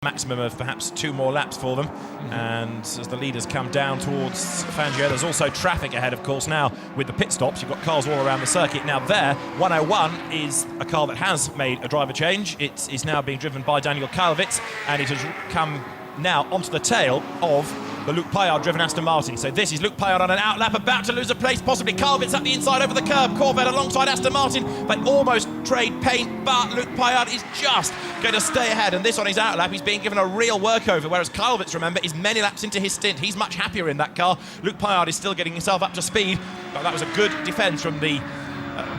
Maximum of perhaps 2 more laps for them. And as the leaders come down towards Fangio, there's also traffic ahead, of course, now with the pit stops. You've got cars all around the circuit. Now there, 101 is a car that has made a driver change. It is now being driven by Daniel Kalvitz, and it has come now onto the tail of the Luc Paillard-driven Aston Martin. So this is Luc Paillard on an outlap, about to lose a place, possibly Kalvitz up the inside over the curb. Corvette alongside Aston Martin. They almost trade paint, but Luc Paillard is just going to stay ahead. And this on his outlap, he's being given a real workover, whereas Kalvitz, remember, is many laps into his stint. He's much happier in that car. Luc Paillard is still getting himself up to speed, but that was a good defence from the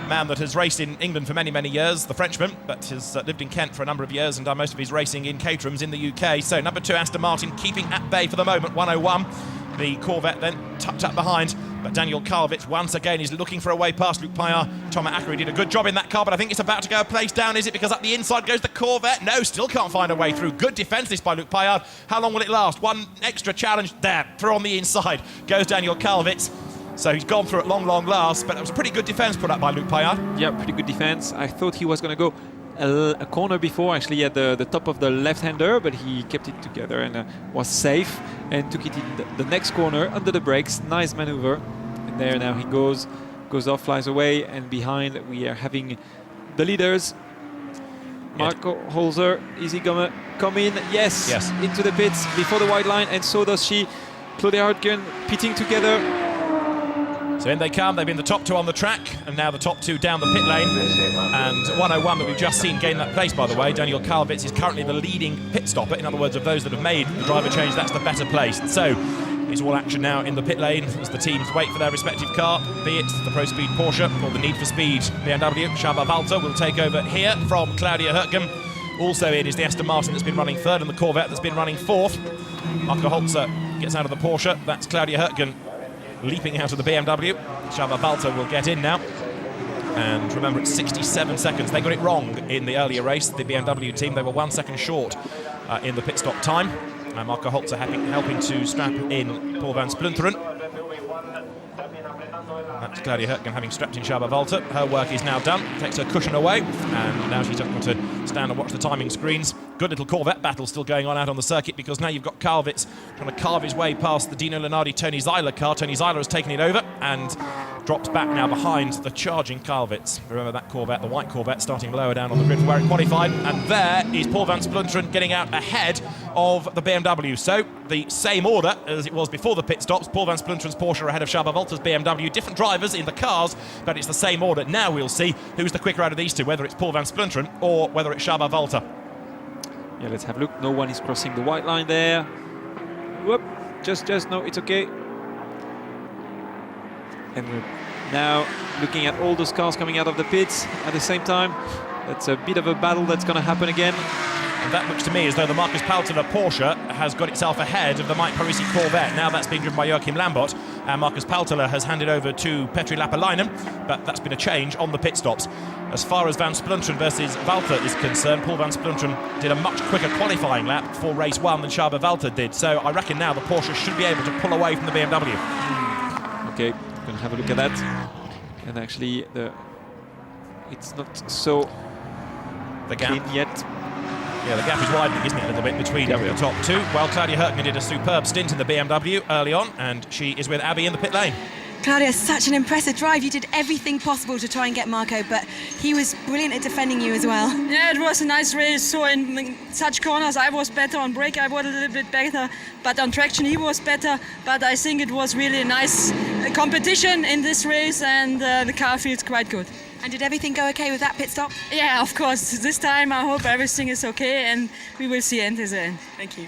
man that has raced in England for many, many years, the Frenchman, but has lived in Kent for a number of years and done most of his racing in Caterhams in the UK. So number 2, Aston Martin, keeping at bay for the moment, 101. The Corvette then tucked up behind, but Daniel Kalvitz once again is looking for a way past Luc Paillard. Thomas Ackery did a good job in that car, but I think it's about to go a place down, is it? Because up the inside goes the Corvette. No, still can't find a way through. Good defence this by Luc Paillard. How long will it last? One extra challenge there, through on the inside goes Daniel Kalvitz. So he's gone through at long last, but it was a pretty good defence put up by Luc Paillard. Yeah, pretty good defence. I thought he was going to go a corner before, actually at the top of the left-hander, but he kept it together and was safe and took it in the next corner under the brakes. Nice manoeuvre. And there now he goes off, flies away, and behind we are having the leaders. Marco Holzer, is he gonna come in? Yes, into the pits before the white line, and so does she. Claudia Hartgen pitting together. So in they come. They've been the top 2 on the track, and now the top 2 down the pit lane. And 101 that we've just seen gain that place, by the way, Daniel Kalvitz is currently the leading pit stopper. In other words, of those that have made the driver change, that's the better place. So it's all action now in the pit lane as the teams wait for their respective car, be it the Pro Speed Porsche or the Need for Speed BMW. Csaba Walter will take over here from Claudia Hartgen. Also in is the Aston Martin that's been running 3rd and the Corvette that's been running 4th. Marco Holzer gets out of the Porsche. That's Claudia Hartgen leaping out of the BMW. Csaba Walter will get in now. And remember, it's 67 seconds. They got it wrong in the earlier race, the BMW team. They were 1 second short in the pit stop time. And Marco Holzer helping to strap in Paul van Splunteren. That's Claudia Hartgen having strapped in Csaba Walter. Her work is now done. Takes her cushion away, and now she's going to stand and watch the timing screens. Good little Corvette battle still going on out on the circuit, because now you've got Kalvitz trying to carve his way past the Dino Lenardi Tony Zeiler car. Tony Zeiler has taken it over and drops back now behind the charging Kalvitz. Remember that Corvette, the white Corvette, starting lower down on the grid from where it qualified. And there is Paul van Splunteren getting out ahead of the BMW. So the same order as it was before the pit stops. Paul van Spluntren's Porsche ahead of Csaba Walter's BMW. Different drivers in the cars, but it's the same order. Now we'll see who's the quicker out of these two, whether it's Paul van Splunteren or whether it's Csaba Walter. Yeah, let's have a look. No one is crossing the white line there. Whoop, just, no, it's okay. And we're now looking at all those cars coming out of the pits at the same time. That's a bit of a battle that's going to happen again. And that looks to me as though the Marcus Paltner Porsche has got itself ahead of the Mike Parisi Corvette. Now that's being driven by Joachim Lambert, and Marcus Paltner has handed over to Petri Lapalainen, but that's been a change on the pit stops. As far as Van Splunteren versus Walter is concerned, Paul van Splunteren did a much quicker qualifying lap for race 1 than Csaba Walter did. So I reckon now the Porsche should be able to pull away from the BMW. Okay, we're going to have a look at that. And actually, it's not so clean yet. Yeah, the gap is widening, isn't it, a little bit between the top 2. Well, Claudia Hartgen did a superb stint in the BMW early on, and she is with Abby in the pit lane. Claudia, such an impressive drive. You did everything possible to try and get Marco, but he was brilliant at defending you as well. Yeah, it was a nice race. So in such corners, I was better. On brake, I was a little bit better, but on traction, he was better. But I think it was really a nice competition in this race, and the car feels quite good. And did everything go okay with that pit stop? Yeah, of course. This time I hope everything is okay, and we will see end to the end. Thank you.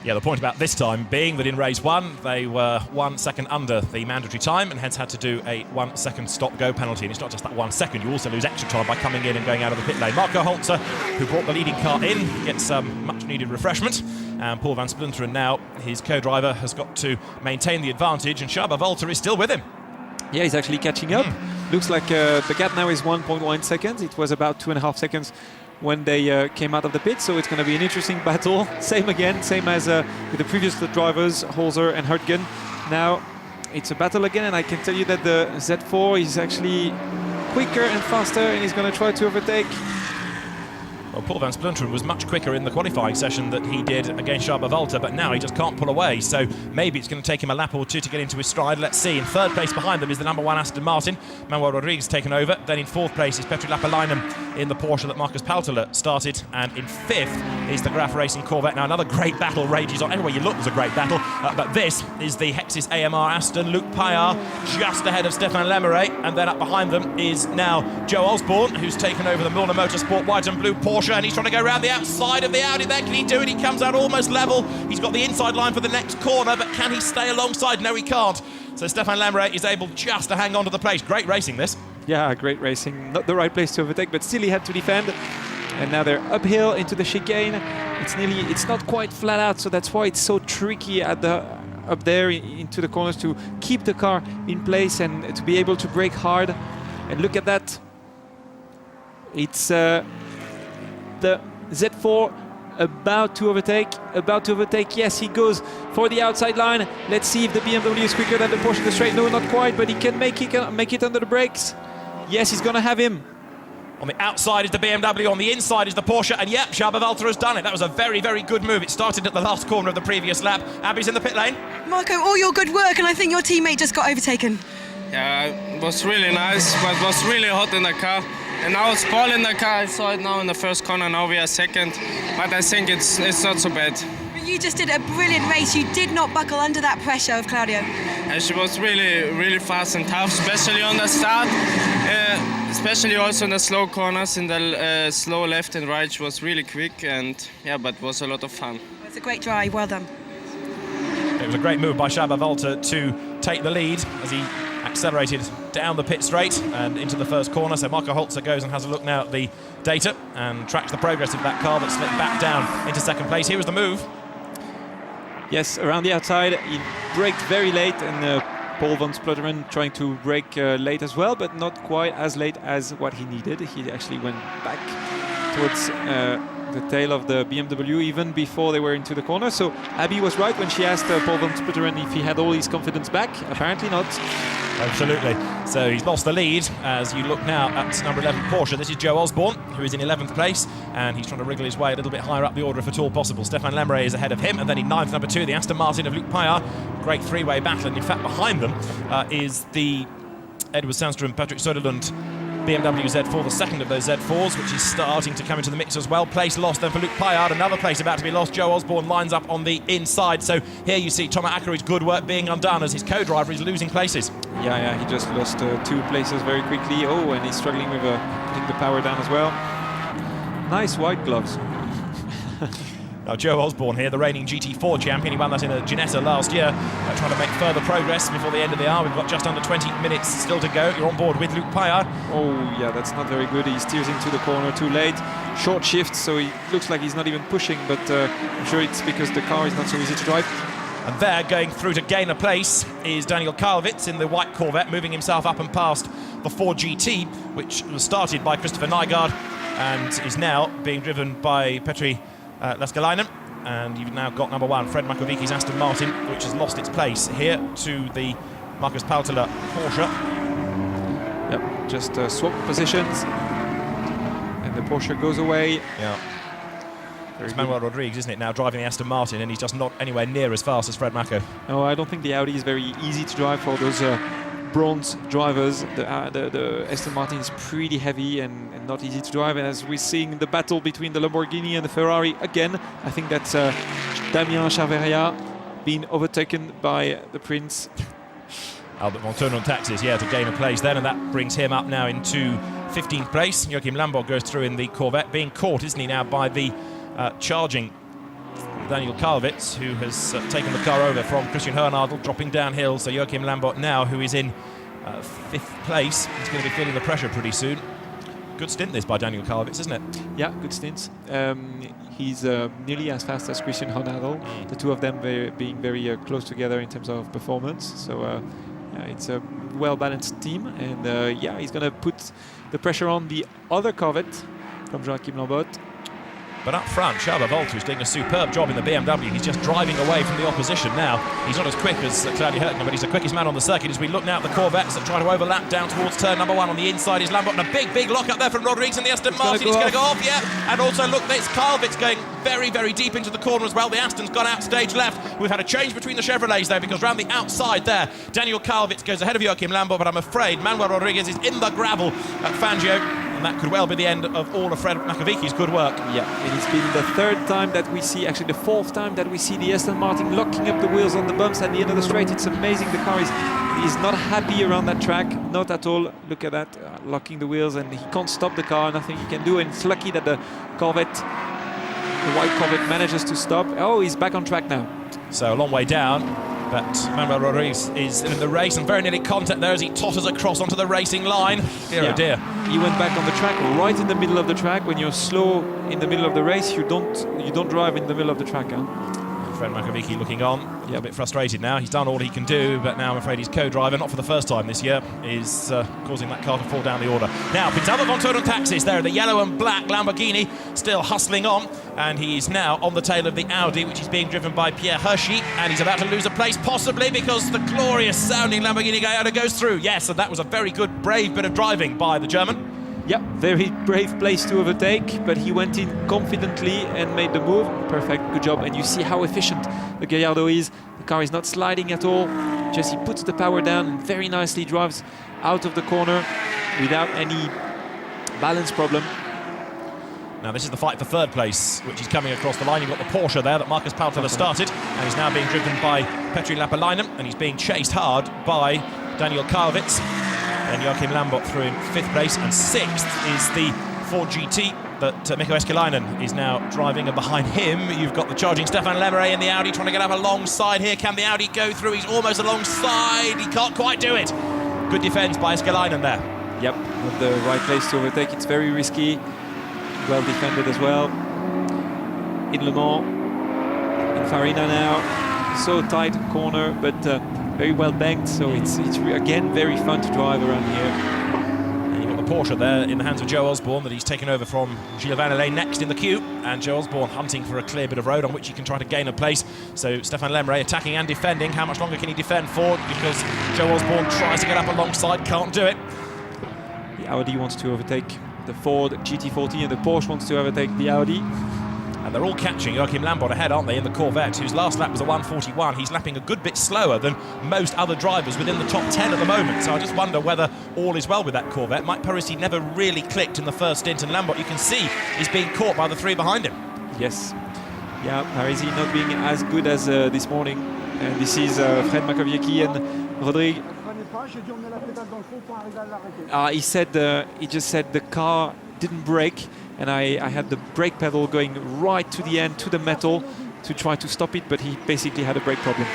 Yeah, the point about this time being that in race 1 they were 1 second under the mandatory time and hence had to do a 1 second stop-go penalty. And it's not just that 1 second, you also lose extra time by coming in and going out of the pit lane. Marco Holzer, who brought the leading car in, gets some much-needed refreshment. And Paul van Splunteren now, his co-driver, has got to maintain the advantage, and Csaba Walter is still with him. Yeah, he's actually catching up. Looks like the gap now is 1.1 seconds. It was about 2.5 seconds when they came out of the pit, so it's going to be an interesting battle. Same as with the previous drivers, Holzer and Hartgen. Now it's a battle again, and I can tell you that the Z4 is actually quicker and faster, and he's going to try to overtake Well, Paul van Splinteren was much quicker in the qualifying session that he did against Schaber Walter, but now he just can't pull away. So maybe it's going to take him a lap or two to get into his stride. Let's see. In third place behind them is the number 1 Aston Martin. Manuel Rodriguez taken over. Then in fourth place is Petri Lapalainen in the Porsche that Marcus Paltela started. And in fifth is the Graf Racing Corvette. Now another great battle rages on. Anyway, you look, there's a great battle. But this is the Hexis AMR Aston. Luc Paillard just ahead of Stéphane Lemaire. And then up behind them is now Joe Osborne, who's taken over the Milner Motorsport white and blue Porsche. And he's trying to go around the outside of the Audi there. Can he do it? He comes out almost level. He's got the inside line for the next corner, but can he stay alongside? No, he can't. So Stéphane Lemaire is able just to hang on to the place. Great racing, this. Yeah, great racing. Not the right place to overtake, but still he had to defend. And now they're uphill into the chicane. It's not quite flat out, so that's why it's so tricky at the up there into the corners to keep the car in place and to be able to brake hard. And look at that. It's the Z4 about to overtake. Yes, he goes for the outside line. Let's see if the BMW is quicker than the Porsche in the straight. No, not quite, but he can make it under the brakes. Yes, he's gonna have him. On the outside is the BMW, on the inside is the Porsche, and yep, Schaber Walter has done it. That was a very, very good move. It started at the last corner of the previous lap. Abby's in the pit lane. Marco, all your good work, and I think your teammate just got overtaken. Yeah, it was really nice, but it was really hot in the car. And now it's Paul in the car. I saw it now in the first corner. Now we are second, but I think it's not so bad. You just did a brilliant race. You did not buckle under that pressure of Claudio. And she was really, really fast and tough, especially on the start. Especially also in the slow corners, in the slow left and right. She was really quick, and yeah, but it was a lot of fun. It was a great drive. Well done. It was a great move by Schaber Walter to take the lead as he accelerated down the pit straight and into the first corner. So Marco Holzer goes and has a look now at the data and tracks the progress of that car that slipped back down into second place. Here was the move. Yes, around the outside, he braked very late, and Paul van Splinteren trying to brake late as well, but not quite as late as what he needed. He actually went back towards the tail of the BMW even before they were into the corner. So Abby was right when she asked Paul van Splinteren if he had all his confidence back. Apparently not. Absolutely. So he's lost the lead as you look now at number 11 Porsche. This is Joe Osborne, who is in 11th place, and he's trying to wriggle his way a little bit higher up the order if at all possible. Stéphane Lemaire is ahead of him, and then in 9th, number 2, the Aston Martin of Luc Paillard. Great three-way battle, and in fact behind them is the Edward Sandstrom, Patrick Söderlund BMW Z4, the second of those Z4s, which is starting to come into the mix as well. Place lost then for Luc Paillard, another place about to be lost. Joe Osborne lines up on the inside. So here you see Thomas Ackery's good work being undone as his co-driver is losing places. Yeah, he just lost 2 places very quickly. Oh, and he's struggling with putting the power down as well. Nice white gloves. Now Joe Osborne here, the reigning GT4 champion. He won that in a Ginetta last year. Trying to make further progress before the end of the hour. We've got just under 20 minutes still to go. You're on board with Luc Paillard. Oh yeah, that's not very good. He steers into the corner too late. Short shift, so he looks like he's not even pushing, but I'm sure it's because the car is not so easy to drive. And there, going through to gain a place, is Daniel Karlowitz in the white Corvette, moving himself up and past the 4GT, which was started by Christopher Nygaard and is now being driven by Petri Laskalainen. And you've now got number 1, Fred Makovicki's Aston Martin, which has lost its place here to the Marcus Paltela Porsche. Yep, just swap positions, and the Porsche goes away. Yeah. It's Manuel Rodriguez, isn't it, now driving the Aston Martin, and he's just not anywhere near as fast as Fred Mako. No, I don't think the Audi is very easy to drive for those bronze drivers. The Aston Martin is pretty heavy and not easy to drive, and as we're seeing the battle between the Lamborghini and the Ferrari again, I think that's Damien Charveria being overtaken by the Prince. Albert Montour on taxis, yeah, to gain a place then, and that brings him up now into 15th place. Joachim Lamborg goes through in the Corvette, being caught, isn't he, now by the charging Daniel Karlowitz, who has taken the car over from Christian Hernadel, dropping downhill. So Joachim Lambert now, who is in 5th place, is going to be feeling the pressure pretty soon. Good stint this by Daniel Karlowitz, isn't it? Yeah, good stints. He's nearly as fast as Christian Hernadel. The two of them being very close together in terms of performance. So it's a well-balanced team, and yeah, he's going to put the pressure on the other Corvette from Joachim Lambert. But up front, Csaba Volta is doing a superb job in the BMW. He's just driving away from the opposition now. He's not as quick as Claudio Herkner, but he's the quickest man on the circuit as we look now at the Corvettes that try to overlap down towards turn number 1 on the inside. Is Lambert, and a big lock up there from Rodriguez and the Aston Martin. He's going to go off, yeah. And also look, there's Kalvitz going very deep into the corner as well. The Aston's gone out stage left. We've had a change between the Chevrolets though, because round the outside there, Daniel Kalvitz goes ahead of Joachim Lambert, but I'm afraid Manuel Rodriguez is in the gravel at Fangio. And that could well be the end of all of Fred Makowiecki's good work. Yeah, and it's been the third time that we see, actually the fourth time that we see the Aston Martin locking up the wheels on the bumps at the end of the straight. It's amazing. The car is not happy around that track, not at all. Look at that, locking the wheels, and he can't stop the car, nothing he can do. And it's lucky that the Corvette, the white Corvette, manages to stop. Oh, he's back on track now. So a long way down. But Manuel Rodriguez is in the race, and very nearly contact there as he totters across onto the racing line. Oh dear. He went back on the track, right in the middle of the track. When you're slow in the middle of the race, you don't drive in the middle of the track. Huh? Fred Makowiecki looking on, a bit frustrated now. He's done all he can do, but now I'm afraid his co-driver, not for the first time this year, is causing that car to fall down the order. Now, Pintado von Turn und Taxis there, the yellow and black Lamborghini, still hustling on, and he's now on the tail of the Audi, which is being driven by Pierre Hershey, and he's about to lose a place, possibly because the glorious-sounding Lamborghini Gallardo goes through. Yes, and that was a very good, brave bit of driving by the German. Yeah, very brave place to overtake, but he went in confidently and made the move. Perfect, good job. And you see how efficient the Gallardo is. The car is not sliding at all. Just he puts the power down and very nicely drives out of the corner without any balance problem. Now this is the fight for third place, which is coming across the line. You've got the Porsche there that Marcus Pautala started, and he's now being driven by Petri Lapalainen, and he's being chased hard by Daniel Kalvitz. And Joachim Lambert through in 5th place, and 6th is the Ford GT that Mikko Escalainen is now driving, and behind him you've got the charging Stefan Lemire in the Audi trying to get up alongside here. Can the Audi go through? He's almost alongside, he can't quite do it. Good defence by Escalainen there. Yep, with the right place to overtake. It's very risky, well defended as well. In Le Mans, in Farina now, so tight corner, but very well banked, so it's again very fun to drive around here. And you've got the Porsche there in the hands of Joe Osborne that he's taken over from Gilles Vanelay next in the queue, and Joe Osborne hunting for a clear bit of road on which he can try to gain a place. So Stefan Lemire attacking and defending. How much longer can he defend for? Because Joe Osborne tries to get up alongside, can't do it. The Audi wants to overtake the Ford GT40, and the Porsche wants to overtake the Audi. And they're all catching Joachim Lambert ahead, aren't they, in the Corvette, whose last lap was a 1:41. He's lapping a good bit slower than most other drivers within the top 10 at the moment. So I just wonder whether all is well with that Corvette. Mike Parisi never really clicked in the first stint, and Lambert, you can see, is being caught by the 3 behind him. Yes. Yeah, Parisi not being as good as this morning. And this is Fred Makowiecki and Rodrigue. He just said the car didn't brake, and I had the brake pedal going right to the end, to the metal, to try to stop it, but he basically had a brake problem.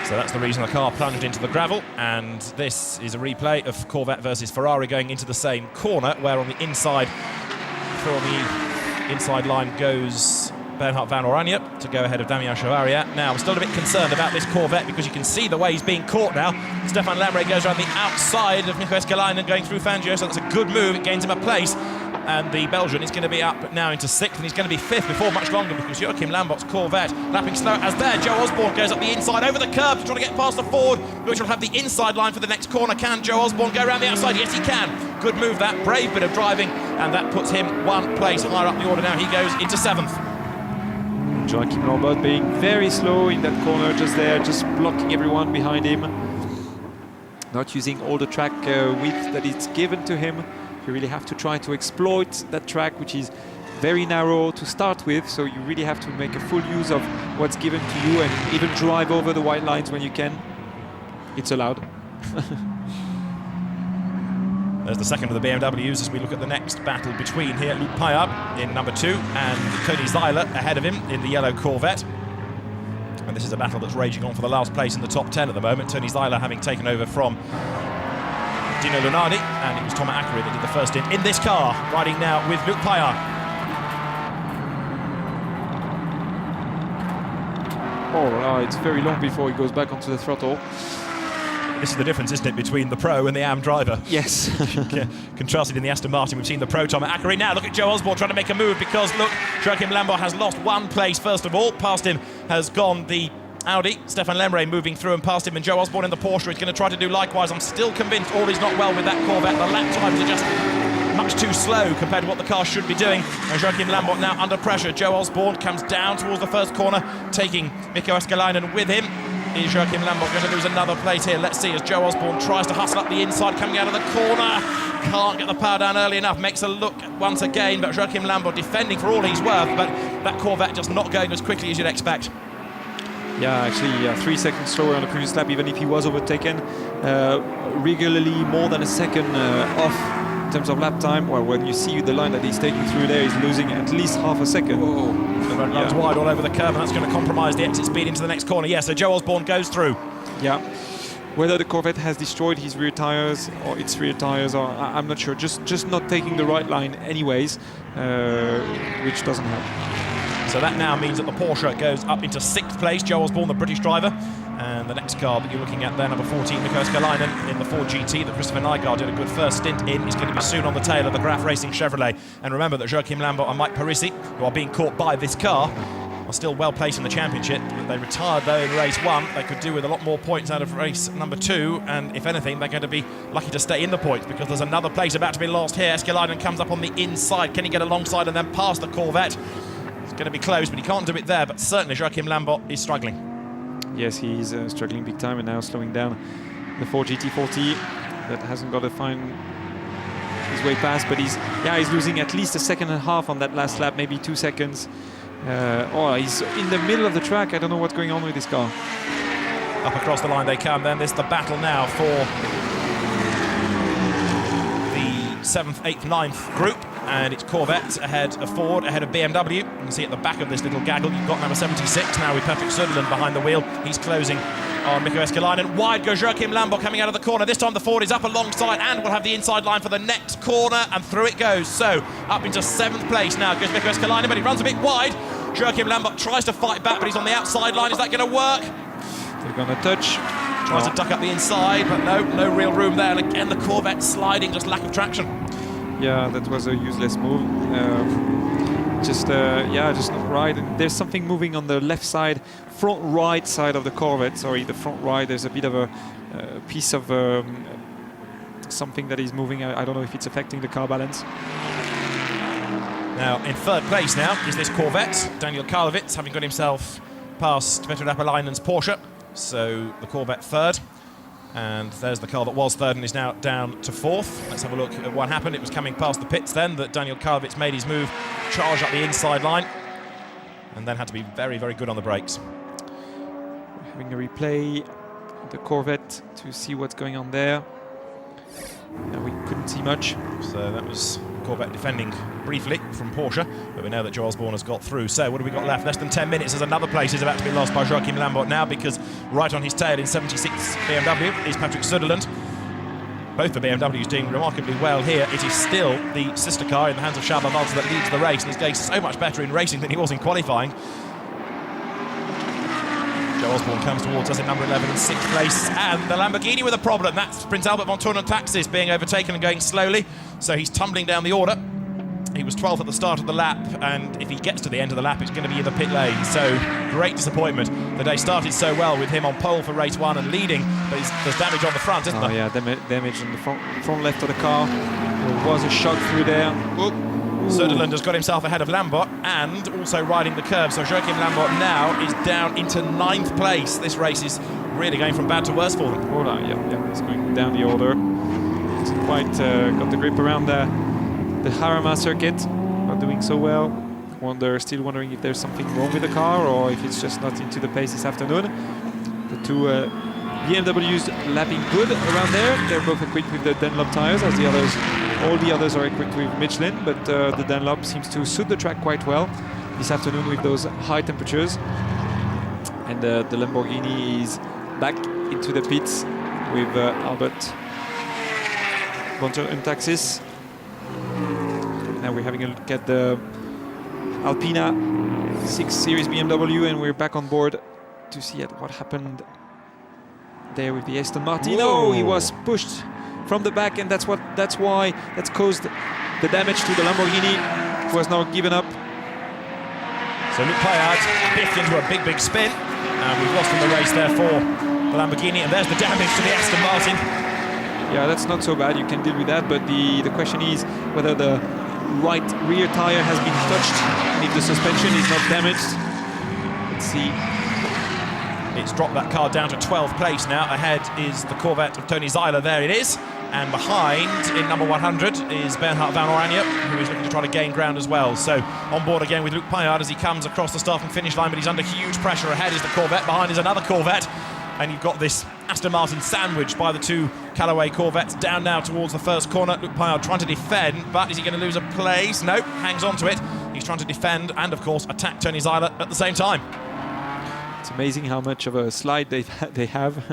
So that's the reason the car plunged into the gravel, and this is a replay of Corvette versus Ferrari going into the same corner, where on the inside, through on the inside line goes Bernhard van Oranje to go ahead of Damien Chevalier. Now, I'm still a bit concerned about this Corvette because you can see the way he's being caught now. Stefan Lemire goes around the outside of Mikko Escalainen going through Fangio, so that's a good move. It gains him a place. And the Belgian is going to be up now into 6th, and he's going to be 5th before much longer because Joachim Lambert's Corvette lapping slow as there. Joe Osborne goes up the inside over the curb to try to get past the Ford, which will have the inside line for the next corner. Can Joe Osborne go around the outside? Yes, he can. Good move, that brave bit of driving, and that puts him 1 place higher up the order now. He goes into 7th. Joachim Lambert being very slow in that corner, just there, just blocking everyone behind him. Not using all the track width that it's given to him. You really have to try to exploit that track, which is very narrow to start with, so you really have to make a full use of what's given to you and even drive over the white lines when you can. It's allowed. There's the second of the BMWs as we look at the next battle between here Luke Payard in number 2 and Tony Zeiler ahead of him in the yellow Corvette. And this is a battle that's raging on for the last place in the top 10 at the moment. Tony Zeiler having taken over from Dino Lunardi, and it was Thomas Ackery that did the first stint in this car, riding now with Luke Payard. Oh, it's very long before he goes back onto the throttle. This is the difference, isn't it, between the pro and the AM driver? Yes. Contrasted in the Aston Martin, we've seen the pro Tom at Ackery. Now look at Joe Osborne trying to make a move because, look, Joachim Lambert has lost one place, first of all. Past him has gone the Audi. Stefan Lemre moving through and past him, and Joe Osborne in the Porsche is going to try to do likewise. I'm still convinced all is not well with that Corvette. The lap times are just much too slow compared to what the car should be doing. And Joachim Lambert now under pressure. Joe Osborne comes down towards the first corner, taking Mikko Escalainen with him. Is Joachim Lambert going to lose another place here? Let's see as Joe Osborne tries to hustle up the inside, coming out of the corner. Can't get the power down early enough. Makes a look once again, but Joachim Lambert defending for all he's worth, but that Corvette just not going as quickly as you'd expect. Yeah, actually 3 seconds slower on the previous lap, even if he was overtaken. Regularly more than a second off in terms of lap time. Well, when you see the line that he's taking through there, he's losing at least half a second. The run runs wide all over the curve, and that's going to compromise the exit speed into the next corner. Yeah, so Joe Osborne goes through. Yeah. Whether the Corvette has destroyed his rear tyres or its rear tyres, or I'm not sure. Just not taking the right line anyways, which doesn't help. So that now means that the Porsche goes up into 6th place. Joe Osborne, the British driver. And the next car that you're looking at there, number 14, Mikko Escalainen in the Ford GT that Christopher Nygaard did a good first stint in, is going to be soon on the tail of the Graf Racing Chevrolet. And remember that Joachim Lambert and Mike Parisi, who are being caught by this car, are still well placed in the championship. They retired though in race 1. They could do with a lot more points out of race number 2, and if anything, they're going to be lucky to stay in the points because there's another place about to be lost here. Escalainen comes up on the inside. Can he get alongside and then past the Corvette? It's going to be close, but he can't do it there. But certainly Joachim Lambert is struggling. Yes, he's struggling big time and now slowing down the Ford GT40 that hasn't got to find his way past, but he's losing at least a second and a half on that last lap, maybe 2 seconds. He's in the middle of the track. I don't know what's going on with this car. Up across the line they come. Then there's the battle now for the 7th, 8th, 9th group. And it's Corvette ahead of Ford, ahead of BMW. You can see at the back of this little gaggle, you've got number 76 now with Patrick Söderlund behind the wheel. He's closing on Mikko Escalainen. Wide goes Joachim Lambert coming out of the corner. This time the Ford is up alongside and will have the inside line for the next corner, and through it goes. So up into 7th place now goes Mikko Escalainen, but he runs a bit wide. Joachim Lambert tries to fight back, but he's on the outside line. Is that going to work? They're going to touch. Tries to duck up the inside, but no real room there. And again, the Corvette sliding, just lack of traction. Yeah, that was a useless move. Just not right. And there's something moving on the left side, front right side of the Corvette. Sorry, the front right. There's a bit of a piece of something that is moving. I don't know if it's affecting the car balance. Now, in 3rd place now is this Corvette. Daniel Karlovitz having got himself past Petr Rapalainen's Porsche. So the Corvette 3rd. And there's the car that was 3rd and is now down to 4th. Let's have a look at what happened. It was coming past the pits then that Daniel Karlovitz made his move, charged up the inside line, and then had to be very, very good on the brakes. We're having a replay of the Corvette to see what's going on there. We couldn't see much. So that was Corvette defending briefly from Porsche, but we know that Joe Osborne has got through. So what have we got left? Less than 10 minutes as another place is about to be lost by Joachim Lambert now, because right on his tail in 76 BMW is Patrick Söderlund. Both the BMWs doing remarkably well here. It is still the sister car in the hands of Charles Valls that leads the race, and he's going so much better in racing than he was in qualifying. Joe Osborne comes towards us in number 11 in 6th place, and the Lamborghini with a problem. That's Prince Albert von Thurn und Taxis being overtaken and going slowly, so he's tumbling down the order. He was 12th at the start of the lap, and if he gets to the end of the lap, it's going to be in the pit lane. So great disappointment. The day started so well with him on pole for race 1 and leading, but there's damage on the front, isn't there? Oh yeah, damage on the front left of the car. There was a shock through there. Söderlund has got himself ahead of Lambert and also riding the curve. So Joachim Lambert now is down into 9th place. This race is really going from bad to worse for them. Hold on, yeah, he's going down the order. He's quite got the grip around the Jarama circuit. Not doing so well. Still wondering if there's something wrong with the car or if it's just not into the pace this afternoon. The two BMWs lapping good around there. They're both equipped with the Dunlop tires, as all the others are equipped with Michelin, but the Dunlop seems to suit the track quite well this afternoon with those high temperatures. And the Lamborghini is back into the pits with Albert von Thurn und Taxis. Now we're having a look at the Alpina 6 Series BMW, and we're back on board to see at what happened there with the Aston Martin. Whoa. Oh, he was pushed from the back, and that's why that's caused the damage to the Lamborghini. It was now given up. So Luc Payard biffed into a big spin, and we've lost in the race there for the Lamborghini, and there's the damage to the Aston Martin. Yeah, that's not so bad, you can deal with that, but the question is whether the right rear tire has been touched and if the suspension is not damaged. Let's see. It's dropped that car down to 12th place now. Ahead is the Corvette of Tony Zeiler, there it is. And behind, in number 100, is Bernhard van Oranje, who is looking to try to gain ground as well. So on board again with Luc Payard as he comes across the start and finish line, but he's under huge pressure. Ahead is the Corvette, behind is another Corvette. And you've got this Aston Martin sandwiched by the two Callaway Corvettes. Down now towards the first corner. Luc Payard trying to defend, but is he going to lose a place? Nope, hangs on to it. He's trying to defend and, of course, attack Tony Zeiler at the same time. It's amazing how much of a slide they have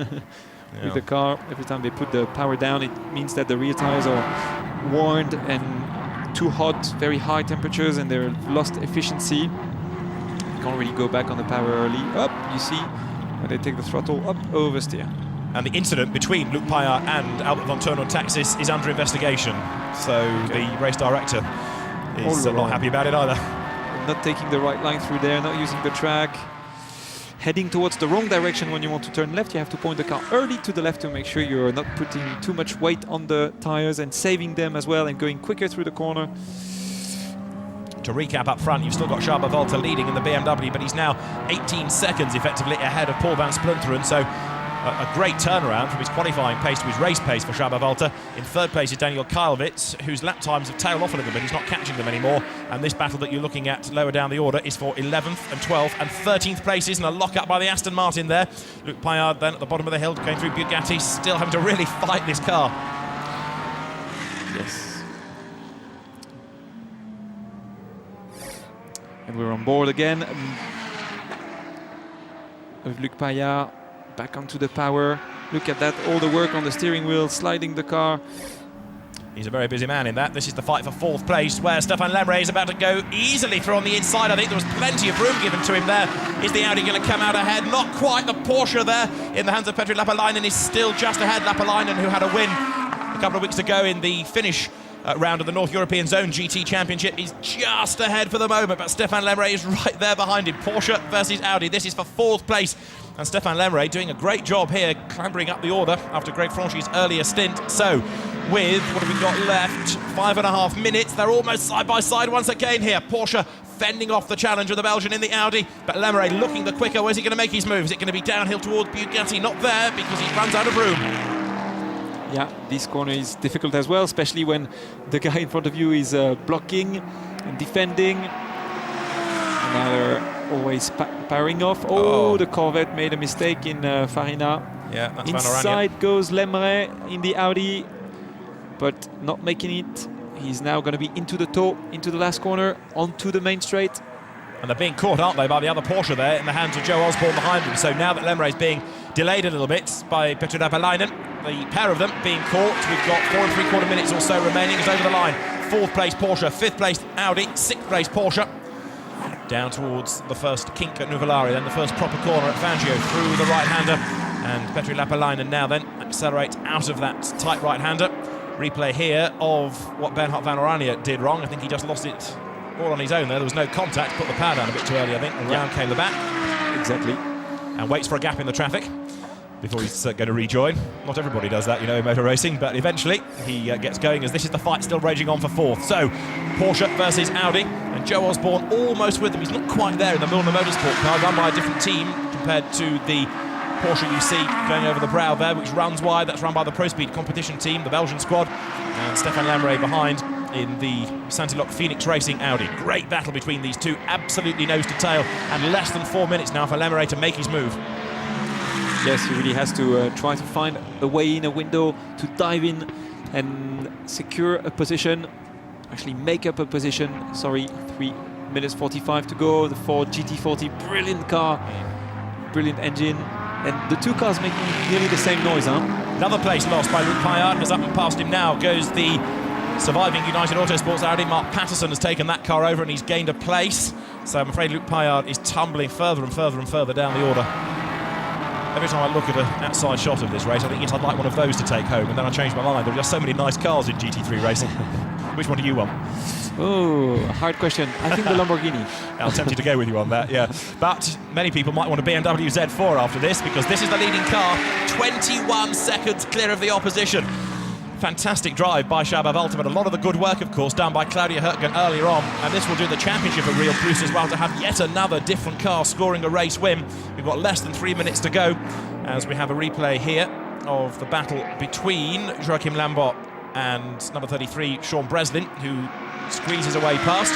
with the car. Every time they put the power down, it means that the rear tires are worn and too hot, very high temperatures, and they're lost efficiency. You can't really go back on the power early. Up, you see, when they take the throttle up, oversteer. And the incident between Luc Payard and Albert von Turner Taxis is under investigation. So the race director is not happy about it either. Not taking the right line through there, not using the track. Heading towards the wrong direction when you want to turn left, you have to point the car early to the left to make sure you're not putting too much weight on the tires and saving them as well and going quicker through the corner. To recap up front, you've still got Schaber Walter leading in the BMW, but he's now 18 seconds effectively ahead of Paul van Splunteren. So a great turnaround from his qualifying pace to his race pace for Schaber Walter. In third place is Daniel Kylwitz, whose lap times have tailed off a little bit. He's not catching them anymore. And this battle that you're looking at lower down the order is for 11th and 12th and 13th places, and a lock-up by the Aston Martin there. Luc Payard then at the bottom of the hill going through Bugatti, still having to really fight this car. Yes. And we're on board again with Luc Payard. Back onto the power. Look at that, all the work on the steering wheel, sliding the car. He's a very busy man in that. This is the fight for 4th place, where Stefan Lemre is about to go easily through on the inside. I think there was plenty of room given to him there. Is the Audi going to come out ahead? Not quite. The Porsche there in the hands of Petri Lapalainen is still just ahead. Lapalainen, who had a win a couple of weeks ago in the Finnish round of the North European Zone GT Championship, is just ahead for the moment, but Stefan Lemre is right there behind him. Porsche versus Audi. This is for 4th place. And Stefan Lemre doing a great job here, clambering up the order after Greg Franchi's earlier stint. So, with what have we got left? 5.5 minutes. They're almost side by side once again here. Porsche fending off the challenge of the Belgian in the Audi, but Lemre looking the quicker. Where's he going to make his move? Is it going to be downhill towards Bugatti? Not there, because he runs out of room. Yeah, this corner is difficult as well, especially when the guy in front of you is blocking and defending. And now they're always powering off. Oh, the Corvette made a mistake in Farina. Yeah, that's Inside goes Lemre in the Audi, but not making it. He's now going to be into the toe, into the last corner, onto the main straight. And they're being caught, aren't they, by the other Porsche there in the hands of Joe Osborne behind them. So now that Lemre is being delayed a little bit by Petri Lapalainen, the pair of them being caught. We've got 4 3/4 minutes or so remaining. It's over the line. 4th place Porsche, 5th place Audi, 6th place Porsche. Down towards the first kink at Nuvolari, then the first proper corner at Fangio through the right-hander. And Petri Lapalainen now then accelerate out of that tight right-hander. Replay here of what Bernhard van Oranje did wrong. I think he just lost it all on his own there. There was no contact, put the power down a bit too early, I think. Around came the back. Exactly. And waits for a gap in the traffic before he's going to rejoin. Not everybody does that, you know, in motor racing, but eventually he gets going, as this is the fight still raging on for 4th. So, Porsche versus Audi, and Joe Osborne almost with them. He's not quite there in the Milner Motorsport car, run by a different team compared to the Porsche you see going over the brow there, which runs wide. That's run by the Pro Speed competition team, the Belgian squad, and Stefan Lemre behind in the Santilok Phoenix Racing Audi. Great battle between these two, absolutely nose to tail, and less than 4 minutes now for Lemre to make his move. Yes, he really has to try to find a way in, a window to dive in and secure a position, actually make up a position. Sorry, 3 minutes 45 to go. The Ford GT40, brilliant car, brilliant engine, and the two cars making nearly the same noise, huh? Another place lost by Luc Payard, as up and past him now goes the surviving United Autosports Audi. Mark Patterson has taken that car over and he's gained a place. So I'm afraid Luc Payard is tumbling further and further and further down the order. Every time I look at an outside shot of this race, I think I'd like one of those to take home, and then I change my mind. There are just so many nice cars in GT3 racing. Which one do you want? Oh, hard question. I think the Lamborghini. I'm tempted to go with you on that, yeah. But many people might want a BMW Z4 after this, because this is the leading car, 21 seconds clear of the opposition. Fantastic drive by Csaba Walter, but a lot of the good work, of course, done by Claudia Hürtgen earlier on, and this will do the championship a real boost as well, to have yet another different car scoring a race win. We've got less than 3 minutes to go, as we have a replay here of the battle between Joachim Lambert and number 33, Sean Breslin, who squeezes away past.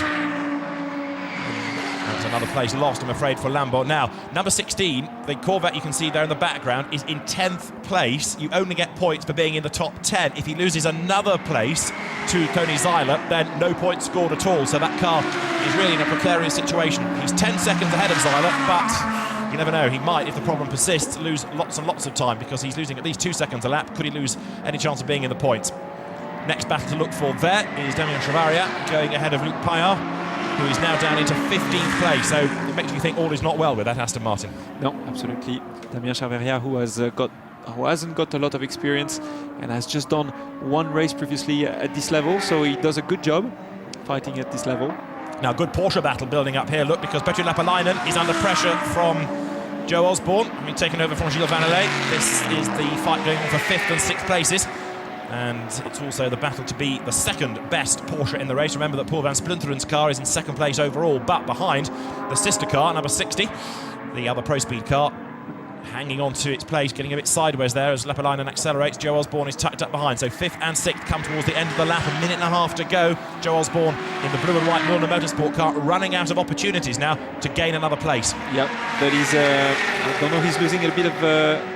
That's another place lost, I'm afraid, for Lambert. Now, number 16, the Corvette you can see there in the background, is in 10th place. You only get points for being in the top 10. If he loses another place to Tony Zeiler, then no points scored at all. So that car is really in a precarious situation. He's 10 seconds ahead of Zeiler, but you never know. He might, if the problem persists, lose lots and lots of time, because he's losing at least 2 seconds a lap. Could he lose any chance of being in the points? Next battle to look for there is Damien Chavaria going ahead of Luc Paillard, who is now down into 15th place. So it makes you think all is not well with that Aston Martin. No, absolutely. Damien Chavaria, who hasn't got a lot of experience and has just done one race previously at this level, so he does a good job fighting at this level. Now, good Porsche battle building up here, look, because Petri Lapalainen is under pressure from Joe Osborne, taken over from Gilles Vanellet. This is the fight going on for 5th and 6th places. And it's also the battle to be the second best Porsche in the race. Remember that Paul van Splinteren's car is in 2nd place overall, but behind the sister car, number 60, the other Pro Speed car, hanging on to its place, getting a bit sideways there as Lepalainen accelerates. Joe Osborne is tucked up behind, so 5th and 6th come towards the end of the lap, a minute and a half to go. Joe Osborne in the blue and white Milner Motorsport car, running out of opportunities now to gain another place. Yep, but he's, I don't know, he's losing a bit of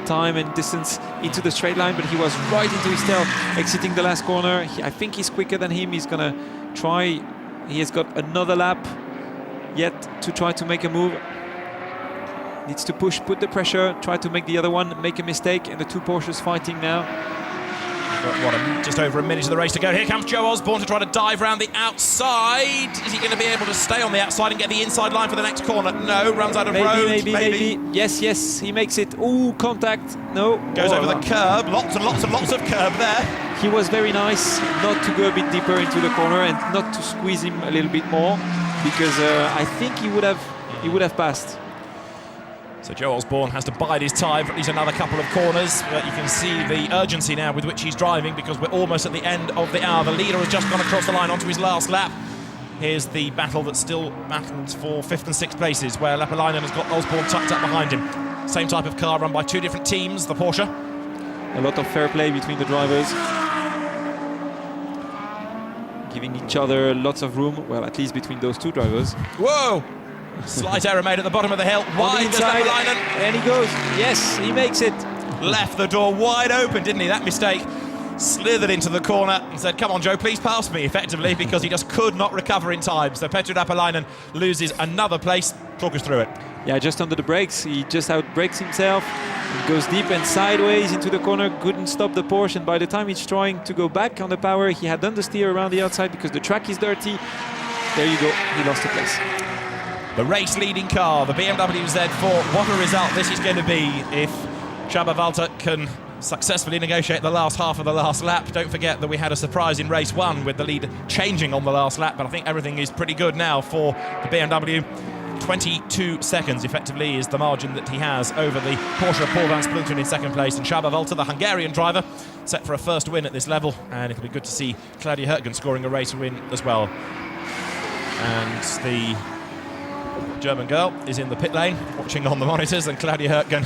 time and distance into the straight line, but he was right into his tail exiting the last corner. I think he's quicker than him. He's gonna try, he has got another lap yet to try to make a move. Needs to push, put the pressure, try to make the other one make a mistake, and the two Porsches fighting now. Just over a minute of the race to go. Here comes Joe Osborne to try to dive round the outside. Is he going to be able to stay on the outside and get the inside line for the next corner? No, runs out of road. Maybe. Yes, he makes it. Ooh, contact. No. Goes over the curb. Lots and lots and lots of curb there. He was very nice not to go a bit deeper into the corner and not to squeeze him a little bit more, because I think he would have passed. So Joe Osborne has to bide his time for at least another couple of corners, but you can see the urgency now with which he's driving, because we're almost at the end of the hour. The leader has just gone across the line onto his last lap. Here's the battle that still battles for 5th and 6th places, where Lepalainen has got Osborne tucked up behind him. Same type of car run by two different teams, the Porsche. A lot of fair play between the drivers, giving each other lots of room, well, at least between those two drivers. Whoa! Slight error made at the bottom of the hill. Wide does Lepalainen. And he goes. Yes, he makes it. Left the door wide open, didn't he? That mistake. Slithered into the corner and said, come on, Joe, please pass me, effectively, because he just could not recover in time. So Petri Lepalainen loses another place. Talk us through it. Yeah, just under the brakes. He just outbrakes himself. He goes deep and sideways into the corner. Couldn't stop the Porsche. And by the time he's trying to go back on the power, he had understeer around the outside because the track is dirty. There you go. He lost the place. The race-leading car, the BMW Z4. What a result this is going to be if Csaba Walter can successfully negotiate the last half of the last lap. Don't forget that we had a surprise in race 1 with the lead changing on the last lap, but I think everything is pretty good now for the BMW. 22 seconds effectively is the margin that he has over the Porsche of Paul van Splinteren in 2nd place, and Csaba Walter, the Hungarian driver, set for a first win at this level, and it'll be good to see Claudia Hürtgen scoring a race win as well. And the German girl is in the pit lane watching on the monitors, and Claudia Hürtgen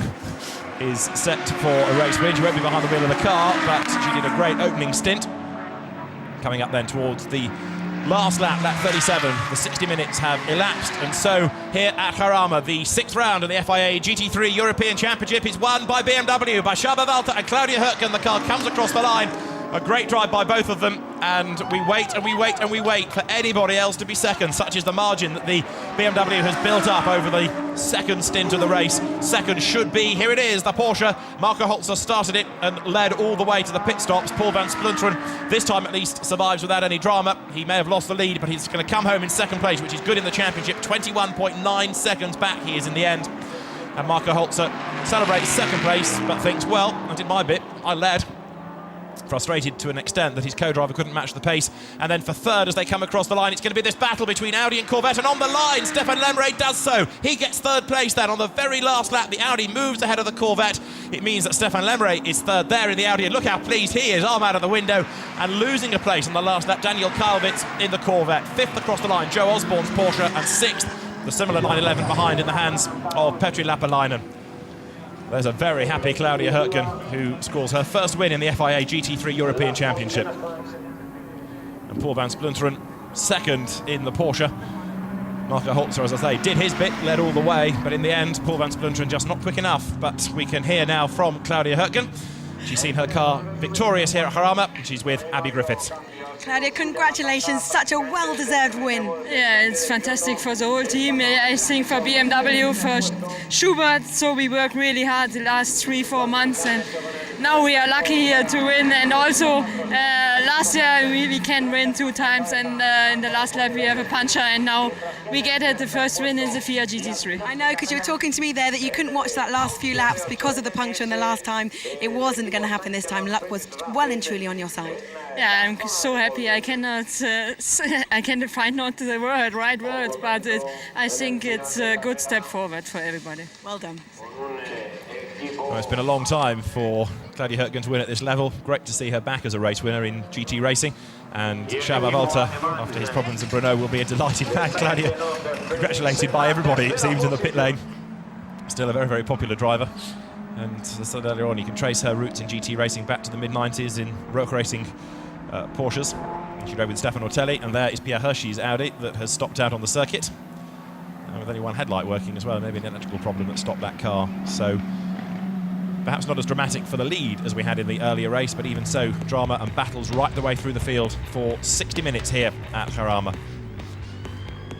is set for a race win. She won't be behind the wheel of the car, but she did a great opening stint. Coming up then towards the last lap, lap 37, the 60 minutes have elapsed, and so here at Jarama, the 6th round of the FIA GT3 European Championship is won by BMW, by Csaba Walter and Claudia Hürtgen. The car comes across the line. A great drive by both of them, and we wait and we wait and we wait for anybody else to be second. Such is the margin that the BMW has built up over the second stint of the race. Second should be, here it is, the Porsche. Marco Holzer started it and led all the way to the pit stops. Paul van Splinteren, this time at least, survives without any drama. He may have lost the lead, but he's going to come home in 2nd place, which is good in the championship. 21.9 seconds back he is in the end. And Marco Holzer celebrates second place, but thinks, well, I did my bit, I led. Frustrated to an extent that his co-driver couldn't match the pace. And then for third, as they come across the line, it's going to be this battle between Audi and Corvette, and on the line, Stefan Lemray does so. He gets third place then on the very last lap. The Audi moves ahead of the Corvette. It means that Stefan Lemray is third there in the Audi, and look how pleased he is, arm out of the window, and losing a place on the last lap, Daniel Kalvitz in the Corvette. Fifth across the line, Joe Osborne's Porsche, and sixth, the similar 911 behind in the hands of Petri Lapalainen. There's a very happy Claudia Hurtgen, who scores her first win in the FIA GT3 European Championship. And Paul van Splunteren second in the Porsche. Marco Holzer, as I say, did his bit, led all the way, but in the end, Paul van Splunteren just not quick enough. But we can hear now from Claudia Hurtgen. She's seen her car victorious here at Jarama, and she's with Abby Griffiths. Claudia, congratulations, such a well-deserved win. Yeah, it's fantastic for the whole team. I think for BMW, for Schubert, so we worked really hard the last 3-4 months, and now we are lucky to win. And also last year we can win 2 times, and in the last lap we have a puncher, and now we get the first win in the FIA GT3. I know, because you were talking to me there that you couldn't watch that last few laps because of the puncture in the last time. It wasn't going to happen this time. Luck was well and truly on your side. Yeah, I'm so happy. I cannot find not the right words, but I think it's a good step forward for everybody. Well done. Well, it's been a long time for Claudia Hurtgen to win at this level. Great to see her back as a race winner in GT racing. And Csaba Walter, after his problems in Brno, will be a delighted man. Claudia, congratulated by everybody, it seems, in the pit lane. Still a very, very popular driver. And as I said earlier on, you can trace her roots in GT racing back to the mid-90s in road racing Porsches. She rode with Stefan Ortelli, and there is Pierre Hershey's Audi that has stopped out on the circuit. With only one headlight working as well, maybe an electrical problem that stopped that car. So perhaps not as dramatic for the lead as we had in the earlier race, but even so, drama and battles right the way through the field for 60 minutes here at Jarama.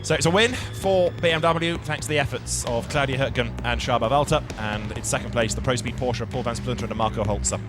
So it's a win for BMW thanks to the efforts of Claudia Hurtgen and Csaba Walter, and in second place the Pro Speed Porsche, Paul van Splunteren and Marco Holzer.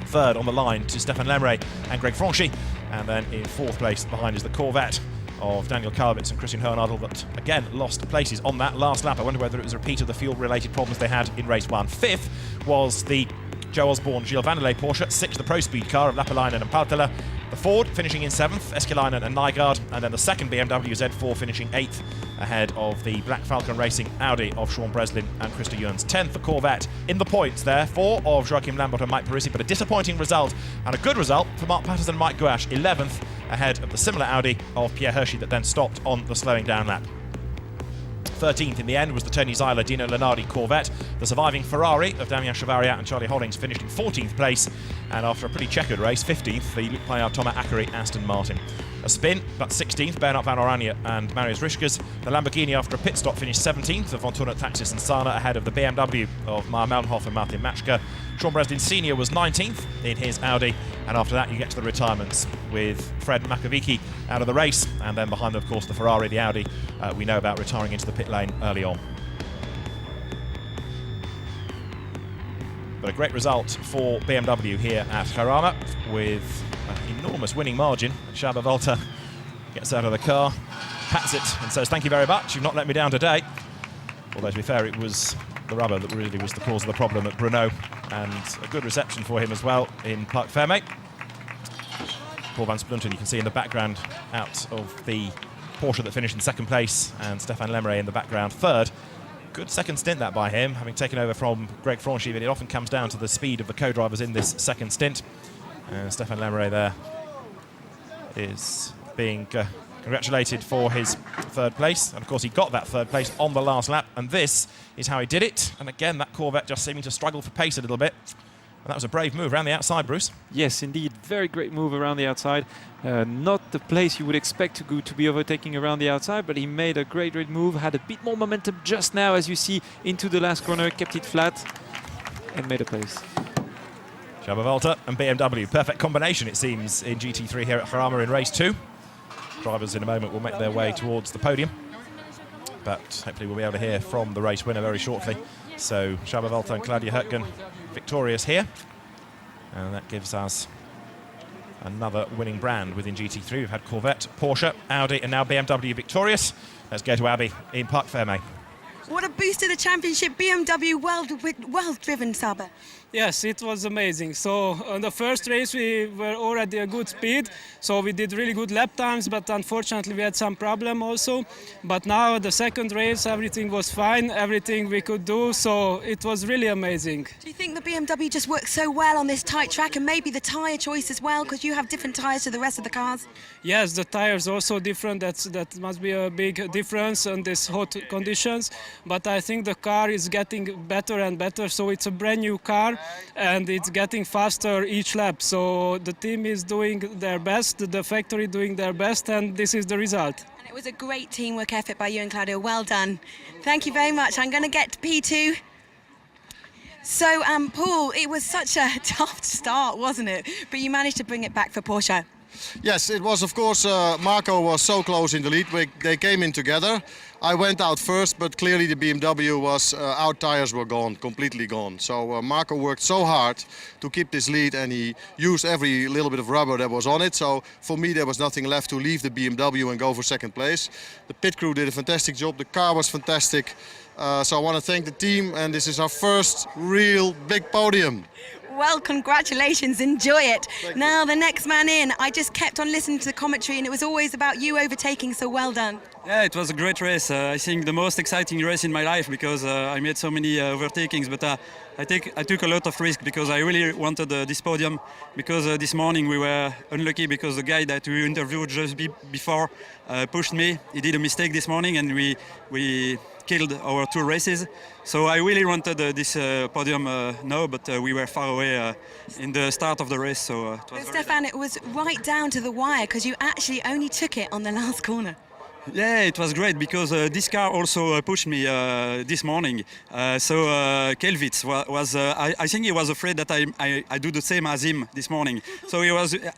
Third on the line to Stefan Lemray and Greg Franchi, and then in fourth place behind is the Corvette of Daniel Kalvitz and Christian Hoernadel, that again lost places on that last lap. I wonder whether it was a repeat of the fuel-related problems they had in race 1. Fifth was the Joe Osborne Gilles Vanderlei Porsche. Sixth, the Pro Speed car of Lapalainen and Paltela. The Ford finishing in 7th, Esquilainen and Nygaard, and then the second BMW Z4 finishing 8th ahead of the Black Falcon Racing Audi of Sean Breslin and Krista Jurns. 10th, the Corvette. In the points there, 4 of Joachim Lambert and Mike Parisi, but a disappointing result and a good result for Mark Patterson and Mike Gouache. 11th ahead of the similar Audi of Pierre Hershey that then stopped on the slowing down lap. 13th in the end was the Tony Zyler Dino Lenardi Corvette. The surviving Ferrari of Damien Chevariat and Charlie Holdings finished in 14th place, and after a pretty checkered race, 15th, the Luc Paillard Thomas Ackery Aston Martin. A spin, but 16th, Bernard Van Oranje and Marius Rischkes. The Lamborghini, after a pit stop, finished 17th of Von Tournat, Taxis and Sana, ahead of the BMW of Maya Melnhoff and Martin Matschke. Sean Breslin Sr. was 19th in his Audi, and after that you get to the retirements with Fred Makovici out of the race, and then behind them, of course, the Ferrari, the Audi we know about retiring into the pit lane early on. But a great result for BMW here at Jarama with an enormous winning margin. Csaba Walter gets out of the car, pats it and says, "Thank you very much, you've not let me down today." Although to be fair, it was the rubber that really was the cause of the problem at Brno, and a good reception for him as well in Parc Fermé. Paul van Splunteren, you can see in the background out of the Porsche that finished in second place, and Stefan Lemray in the background third. Good second stint that by him, having taken over from Greg Franchi, but it often comes down to the speed of the co-drivers in this second stint. And Stefan Lemray there is being congratulated for his third place, and of course he got that third place on the last lap, and this is how he did it. And again, that Corvette just seeming to struggle for pace a little bit. And that was a brave move around the outside, Bruce. Yes, indeed. Very great move around the outside. Not the place you would expect to be overtaking around the outside, but he made a great move, had a bit more momentum just now, as you see, into the last corner, kept it flat, and made a place. Csaba Walter and BMW. Perfect combination, it seems, in GT3 here at Jarama in race 2. Drivers in a moment will make their way towards the podium, but hopefully we'll be able to hear from the race winner very shortly. So Csaba Walter and Claudia Hurtgen victorious here, and that gives us another winning brand within GT3. We've had Corvette, Porsche, Audi and now BMW victorious. Let's go to Abby in Parc Fermé. What a boost to the championship. BMW well driven, Saba. Yes, it was amazing. So on the first race we were already a good speed, so we did really good lap times, but unfortunately we had some problem also. But now the second race everything was fine, everything we could do, so it was really amazing. Do you think the BMW just works so well on this tight track, and maybe the tyre choice as well, because you have different tyres to the rest of the cars? Yes, the tires also different. That must be a big difference in these hot conditions. But I think the car is getting better and better. So it's a brand new car, and it's getting faster each lap. So the team is doing their best, the factory doing their best, and this is the result. And it was a great teamwork effort by you and Claudio. Well done. Thank you very much. I'm going to get to P2. So, Paul, it was such a tough start, wasn't it? But you managed to bring it back for Porsche. Yes, it was, of course. Marco was so close in the lead. They came in together. I went out first, but clearly the BMW was our tires were gone, completely gone. So Marco worked so hard to keep this lead, and he used every little bit of rubber that was on it. So for me, there was nothing left to leave the BMW and go for second place. The pit crew did a fantastic job. The car was fantastic. So I want to thank the team, and this is our first real big podium. Well, congratulations, enjoy it. Now, the next man in, I just kept on listening to the commentary, and it was always about you overtaking, so well done. Yeah, it was a great race. I think the most exciting race in my life, because I made so many overtakings, but I took a lot of risk because I really wanted this podium, because this morning we were unlucky because the guy that we interviewed just before pushed me. He did a mistake this morning, and we killed our two races. So I really wanted this podium now, but we were far away in the start of the race. So it was Stefan, it was right down to the wire, because you actually only took it on the last corner. Yeah, it was great because this car also pushed me this morning. So Kelvitz was I think he was afraid that I do the same as him this morning. So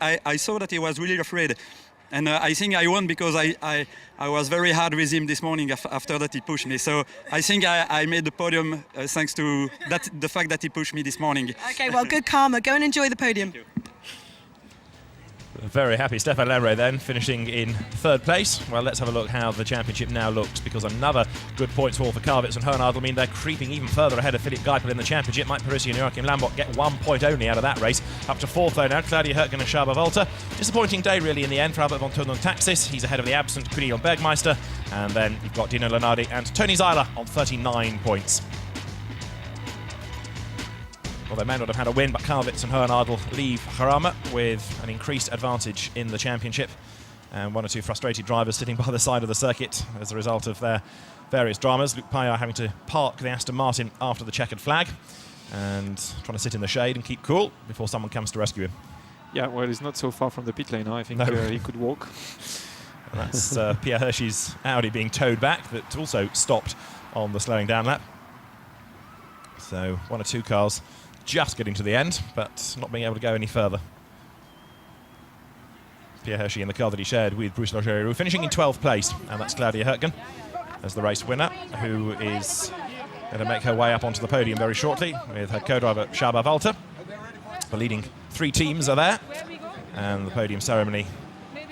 I saw that he was really afraid. And I think I won because I was very hard with him this morning after that he pushed me. So I think I made the podium thanks to the fact that he pushed me this morning. Okay, well, good karma. Go and enjoy the podium. Very happy Stefan Lemre then, finishing in third place. Well, let's have a look how the championship now looks, because another good points haul for Kravitz and Hernadl mean they're creeping even further ahead of Philipp Geipel in the championship. Mike Parisi and Joachim Lambert get 1 point only out of that race. Up to fourth though now, Claudia Hürtgen and Schaber Walter. Disappointing day really in the end for Albert von Thun and Taxis. He's ahead of the absent Quinion Bergmeister. And then you've got Dino Lenardi and Tony Zeiler on 39 points. Well, they may not have had a win, but Kravitz and Hernadl leave Jarama with an increased advantage in the championship. And one or two frustrated drivers sitting by the side of the circuit as a result of their various dramas. Luc Payard having to park the Aston Martin after the checkered flag and trying to sit in the shade and keep cool before someone comes to rescue him. Yeah, well, he's not so far from the pit lane now. I think No. he could walk. And that's Pierre Hershey's Audi being towed back, that also stopped on the slowing down lap. So one or two cars just getting to the end, but not being able to go any further. Pierre Hershey in the car that he shared with Bruce Logerie, finishing in 12th place, and that's Claudia Hürtgen as the race winner, who is going to make her way up onto the podium very shortly with her co-driver Schaber Walter. The leading three teams are there, and the podium ceremony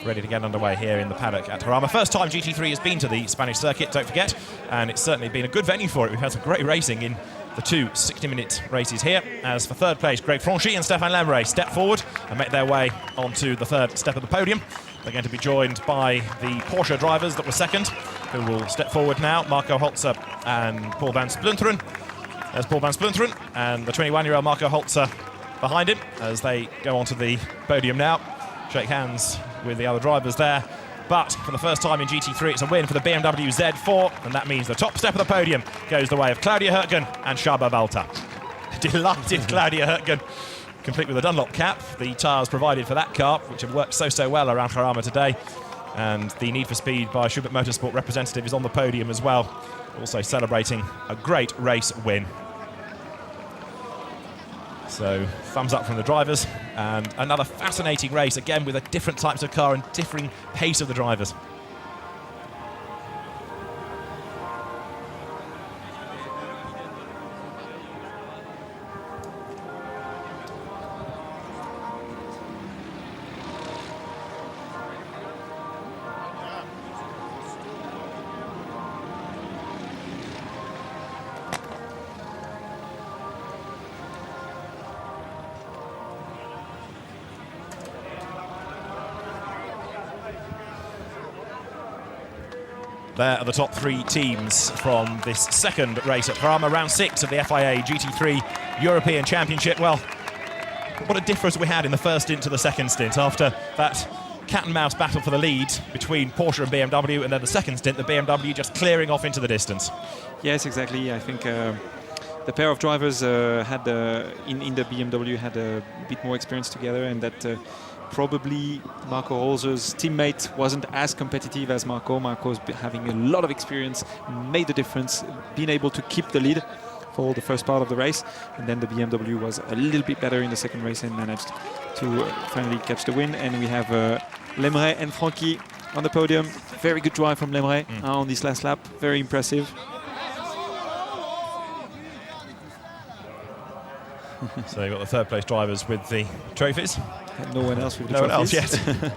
ready to get underway here in the paddock at Jarama. First time GT3 has been to the Spanish circuit, don't forget, and it's certainly been a good venue for it. We've had some great racing in the two 60-minute races here. As for third place, Greg Franchi and Stefan Lemre step forward and make their way onto the third step of the podium. They're going to be joined by the Porsche drivers that were second, who will step forward now, Marco Holzer and Paul van Splunteren. There's Paul van Splunteren and the 21-year-old Marco Holzer behind him as they go onto the podium now. Shake hands with the other drivers there. But for the first time in GT3, it's a win for the BMW Z4, and that means the top step of the podium goes the way of Claudia Hürtgen and Schaber Walter. Delighted Claudia Hürtgen, complete with a Dunlop cap, the tyres provided for that car, which have worked so well around Jarama today. And the Need for Speed by Schubert Motorsport representative is on the podium as well, also celebrating a great race win. So thumbs up from the drivers, and another fascinating race, again with a different types of car and differing pace of the drivers. There are the top 3 teams from this second race at Jarama, round 6 of the FIA GT3 European Championship. Well, what a difference we had in the first stint to the second stint after that cat and mouse battle for the lead between Porsche and BMW, and then the second stint, the BMW just clearing off into the distance. Yes, exactly. I think the pair of drivers had in the BMW had a bit more experience together, and that probably Marco Holzer's teammate wasn't as competitive as Marco. Marco's having a lot of experience, made the difference, being able to keep the lead for the first part of the race, and then the BMW was a little bit better in the second race and managed to finally catch the win. And we have Lemray and Frankie on the podium. Very good drive from Lemray on this last lap, very impressive. So you've got the third place drivers with the trophies. And no one else with the no trophies. one else yet.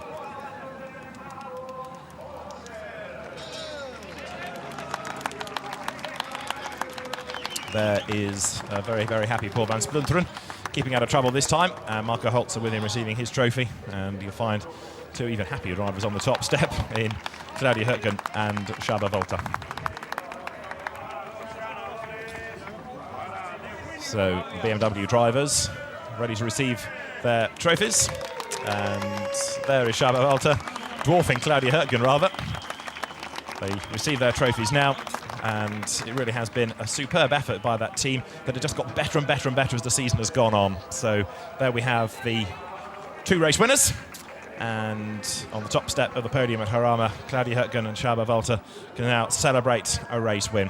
There is a very, very happy Paul van Splunteren, keeping out of trouble this time. Marco Holzer with him receiving his trophy. And you'll find 2 even happier drivers on the top step in Claudia Hürtgen and Csaba Walter. So the BMW drivers ready to receive their trophies. And there is Csaba Walter, dwarfing Claudia Hürtgen rather. They receive their trophies now. And it really has been a superb effort by that team that had just got better and better and better as the season has gone on. So there we have the 2 race winners. And on the top step of the podium at Jarama, Claudia Hürtgen and Csaba Walter can now celebrate a race win.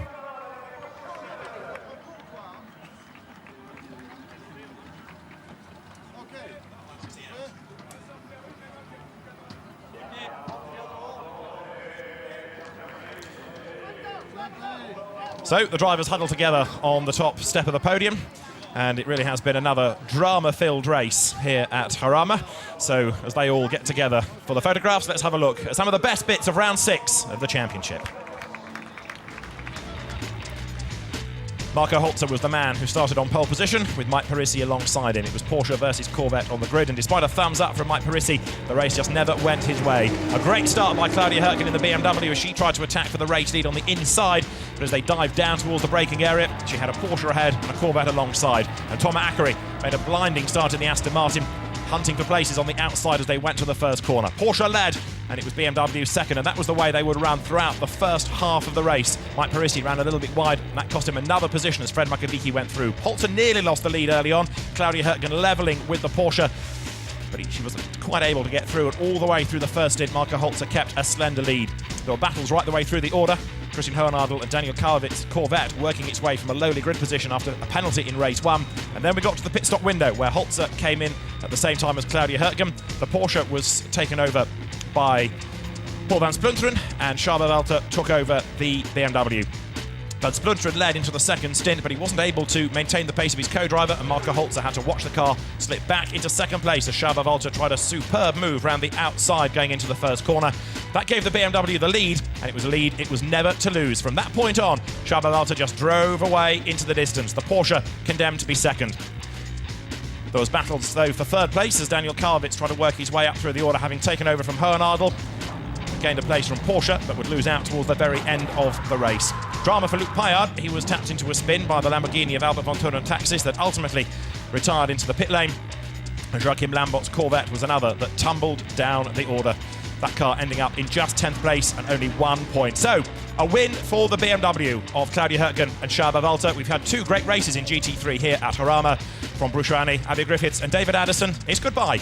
So the drivers huddle together on the top step of the podium, and it really has been another drama-filled race here at Jarama. So as they all get together for the photographs, let's have a look at some of the best bits of round 6 of the championship. Marco Holzer was the man who started on pole position with Mike Parisi alongside him. It was Porsche versus Corvette on the grid, and despite a thumbs up from Mike Parisi, the race just never went his way. A great start by Claudia Hürtgen in the BMW as she tried to attack for the race lead on the inside, but as they dived down towards the braking area, she had a Porsche ahead and a Corvette alongside. And Thomas Akari made a blinding start in the Aston Martin, hunting for places on the outside as they went to the first corner. Porsche led, and it was BMW second, and that was the way they would run throughout the first half of the race. Mike Parisi ran a little bit wide, and that cost him another position as Fred Makavicki went through. Holzer nearly lost the lead early on. Claudia Hürtgen levelling with the Porsche, but she wasn't quite able to get through, and all the way through the first stint, Marco Holzer kept a slender lead. There were battles right the way through the order. Christian Hohenadel and Daniel Karlowitz's Corvette working its way from a lowly grid position after a penalty in race 1. And then we got to the pit stop window where Holzer came in at the same time as Claudia Hürtgen. The Porsche was taken over by Paul van Splunteren, and Csaba Walter took over the BMW. Van Splunteren led into the second stint, but he wasn't able to maintain the pace of his co-driver, and Marco Holzer had to watch the car slip back into second place as Csaba Walter tried a superb move round the outside going into the first corner. That gave the BMW the lead, and it was a lead it was never to lose. From that point on, Csaba Walter just drove away into the distance. The Porsche condemned to be second. There was battles, though, for third place as Daniel Karlowitz tried to work his way up through the order, having taken over from Hohenadel. Gained a place from Porsche, but would lose out towards the very end of the race. Drama for Luc Payard. He was tapped into a spin by the Lamborghini of Albert von Thurn Taxis that ultimately retired into the pit lane. And Joachim Lambert's Corvette was another that tumbled down the order. That car ending up in just 10th place and only 1 point. So, a win for the BMW of Claudia Hürtgen and Csaba Walter. We've had 2 great races in GT3 here at Jarama. From Bruce Rani, Abby Griffiths and David Addison, it's goodbye.